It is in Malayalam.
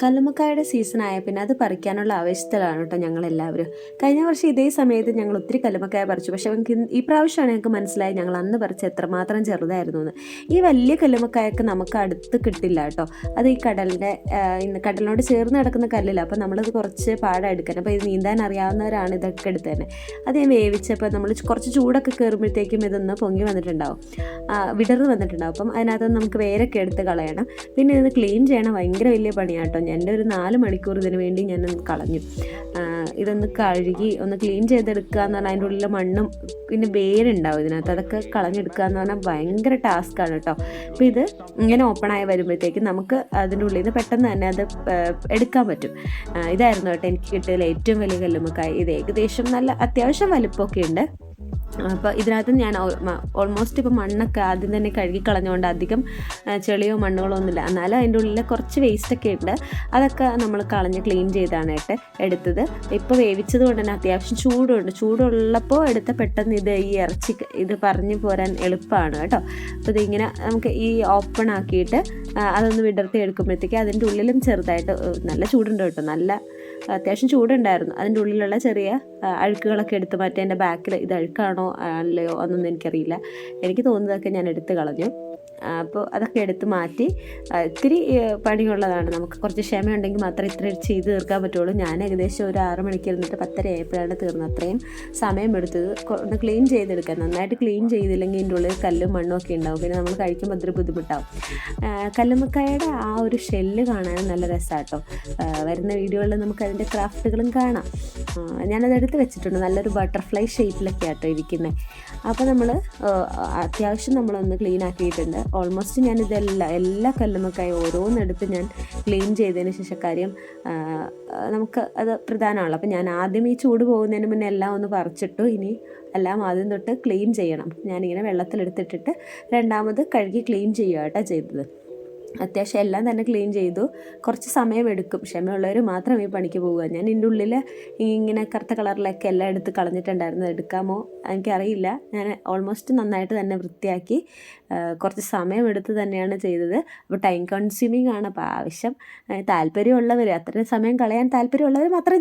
കല്ലുമ്മക്കായുടെ സീസണായ പിന്നെ അത് പറിക്കാനുള്ള ആവേശത്തിലാണ് കേട്ടോ ഞങ്ങളെല്ലാവരും. കഴിഞ്ഞ വർഷം ഇതേ സമയത്ത് ഞങ്ങൾ ഒത്തിരി കല്ലുമ്മക്കായ പറിച്ചു. പക്ഷേ നമുക്ക് ഈ പ്രാവശ്യമാണ് ഞങ്ങൾക്ക് മനസ്സിലായി ഞങ്ങൾ അന്ന് പറിച്ച് എത്രമാത്രം ചെറുതായിരുന്നു എന്ന്. ഈ വലിയ കല്ലുമ്മക്കായൊക്കെ നമുക്ക് അടുത്ത് കിട്ടില്ല കേട്ടോ. അത് ഈ കടലിനോട് ചേർന്ന് കിടക്കുന്ന കല്ലില്ല. അപ്പോൾ നമ്മളത് കുറച്ച് പാടെടുക്കാൻ. അപ്പോൾ ഇത് നീന്താൻ അറിയാവുന്നവരാണ് ഇതൊക്കെ എടുത്ത് തന്നെ. അത് ഞാൻ വേവിച്ചപ്പോൾ നമ്മൾ കുറച്ച് ചൂടൊക്കെ കയറുമ്പോഴത്തേക്കും ഇതൊന്ന് പൊങ്ങി വന്നിട്ടുണ്ടാവും, വിടർന്ന് വന്നിട്ടുണ്ടാവും. അപ്പം അതിനകത്ത് നമുക്ക് വേരൊക്കെ എടുത്ത് കളയണം. പിന്നെ ഇത് ക്ലീൻ ചെയ്യണം, ഭയങ്കര വലിയ പണിയാട്ടോ. എൻ്റെ ഒരു 4 മണിക്കൂർ ഇതിന് വേണ്ടി ഞാനൊന്ന് കളഞ്ഞു. ഇതൊന്ന് കഴുകി ഒന്ന് ക്ലീൻ ചെയ്തെടുക്കുക എന്ന് പറഞ്ഞാൽ അതിൻ്റെ ഉള്ളിലെ മണ്ണും പിന്നെ വേരുണ്ടാവും ഇതിനകത്ത്, അതൊക്കെ കളഞ്ഞെടുക്കുക എന്ന് പറഞ്ഞാൽ ഭയങ്കര ടാസ്ക്കാണ് കേട്ടോ. അപ്പോൾ ഇത് ഇങ്ങനെ ഓപ്പണായി വരുമ്പോഴത്തേക്കും നമുക്ക് അതിൻ്റെ ഉള്ളിൽ നിന്ന് പെട്ടെന്ന് തന്നെ അത് എടുക്കാൻ പറ്റും. ഇതായിരുന്നു കേട്ടോ എനിക്ക് കിട്ടിയതിൽ ഏറ്റവും വലിയ കല്ലുമ്മക്കായ. ഇത് ഏകദേശം നല്ല അത്യാവശ്യം വലിപ്പമൊക്കെ ഉണ്ട്. അപ്പോൾ ഇതിനകത്ത് ഞാൻ ഓൾമോസ്റ്റ് ഇപ്പോൾ മണ്ണൊക്കെ ആദ്യം തന്നെ കഴുകി കളഞ്ഞുകൊണ്ട് അധികം ചെളിയോ മണ്ണുകളോ ഒന്നുമില്ല. എന്നാലും അതിൻ്റെ ഉള്ളിൽ കുറച്ച് വേസ്റ്റൊക്കെ ഉണ്ട്. അതൊക്കെ നമ്മൾ കളഞ്ഞ് ക്ലീൻ ചെയ്താണ് എടുത്തത്. ഇപ്പോൾ വേവിച്ചത് കൊണ്ട് തന്നെ അത്യാവശ്യം ചൂടുണ്ട്. ചൂടുള്ളപ്പോൾ എടുത്ത പെട്ടെന്ന് ഈ ഇറച്ചി ഇത് പറഞ്ഞു പോരാൻ എളുപ്പമാണ് കേട്ടോ. അപ്പോൾ ഇതിങ്ങനെ നമുക്ക് ഈ ഓപ്പൺ ആക്കിയിട്ട് അതൊന്ന് വിടർത്തി എടുക്കുമ്പോഴത്തേക്ക് അതിൻ്റെ ഉള്ളിലും ചെറുതായിട്ട് നല്ല ചൂടുണ്ട് കേട്ടോ. നല്ല അത്യാവശ്യം ചൂടുണ്ടായിരുന്നു. അതിൻ്റെ ഉള്ളിലുള്ള ചെറിയ അഴുക്കുകളൊക്കെ എടുത്ത് മാറ്റി. എൻ്റെ ബാക്കിൽ ഇത് അഴുക്കാണോ അല്ലയോ എന്നൊന്നും എനിക്കറിയില്ല. എനിക്ക് തോന്നുന്നതൊക്കെ ഞാൻ എടുത്ത് കളഞ്ഞു. അപ്പോൾ അതൊക്കെ എടുത്ത് മാറ്റി. ഇത്തിരി പണിയുള്ളതാണ്. നമുക്ക് കുറച്ച് ക്ഷമയുണ്ടെങ്കിൽ മാത്രമേ ഇത്ര ചെയ്ത് തീർക്കാൻ പറ്റുള്ളൂ. ഞാൻ ഏകദേശം ഒരു 6 മണിക്ക് ഇരുന്നിട്ട് 10:30 ആയപ്പോഴാണ് തീർന്നത്. അത്രയും സമയമെടുത്തത് ഒന്ന് ക്ലീൻ ചെയ്തെടുക്കാൻ. നന്നായിട്ട് ക്ലീൻ ചെയ്തില്ലെങ്കിൽ ഇതിൻ്റെ ഉള്ളിൽ കല്ലും മണ്ണും ഒക്കെ ഉണ്ടാവും. പിന്നെ നമ്മൾ കഴിക്കുമ്പോൾ അതൊരു ബുദ്ധിമുട്ടാവും. കല്ലുമ്മക്കായുടെ ആ ഒരു ഷെല്ല് കാണാനും നല്ല രസമാട്ടോ. വരുന്ന വീഡിയോകളിൽ നമുക്ക് അതിൻ്റെ ക്രാഫ്റ്റുകളും കാണാം. ഞാനതെടുത്ത് വെച്ചിട്ടുണ്ട്. നല്ലൊരു ബട്ടർഫ്ലൈ ഷേപ്പിലൊക്കെ ആട്ടോ ഇരിക്കുന്നത്. അപ്പോൾ നമ്മൾ അത്യാവശ്യം നമ്മളൊന്ന് ക്ലീൻ ആക്കിയിട്ടുണ്ട്. ഓൾമോസ്റ്റ് എല്ലാ കല്ലുമ്മക്കായും ഓരോന്നെടുത്ത് ഞാൻ ക്ലീൻ ചെയ്തതിന് ശേഷം, കാര്യം നമുക്ക് അത് പ്രധാനമാണല്ലോ. അപ്പോൾ ഞാൻ ആദ്യം ഈ ചൂട് പോകുന്നതിന് മുന്നേ എല്ലാം ഒന്ന് പറിച്ചിട്ടു. ഇനി എല്ലാം ആദ്യം തൊട്ട് ക്ലീൻ ചെയ്യണം. ഞാനിങ്ങനെ വെള്ളത്തിലെടുത്തിട്ടിട്ട് രണ്ടാമത് കഴുകി ക്ലീൻ ചെയ്യുക കേട്ടോ ചെയ്തത്. അത്യാവശ്യം എല്ലാം തന്നെ ക്ലീൻ ചെയ്തു. കുറച്ച് സമയമെടുക്കും. ക്ഷമയുള്ളവർ മാത്രം ഈ പണിക്ക് പോവുക. ഞാൻ ഇതിൻ്റെ ഉള്ളിൽ ഇങ്ങനെ കറുത്ത കളറിലൊക്കെ എല്ലാം എടുത്ത് കളഞ്ഞിട്ടുണ്ടായിരുന്നു. എടുക്കാമോ എനിക്കറിയില്ല. ഞാൻ ഓൾമോസ്റ്റ് നന്നായിട്ട് തന്നെ വൃത്തിയാക്കി കുറച്ച് സമയമെടുത്ത് തന്നെയാണ് ചെയ്തത്. അപ്പോൾ ടൈം കൺസ്യൂമിങ് ആണ്. അപ്പോൾ ആവശ്യം താല്പര്യമുള്ളവർ, അത്രയും സമയം കളയാൻ താല്പര്യമുള്ളവർ മാത്രം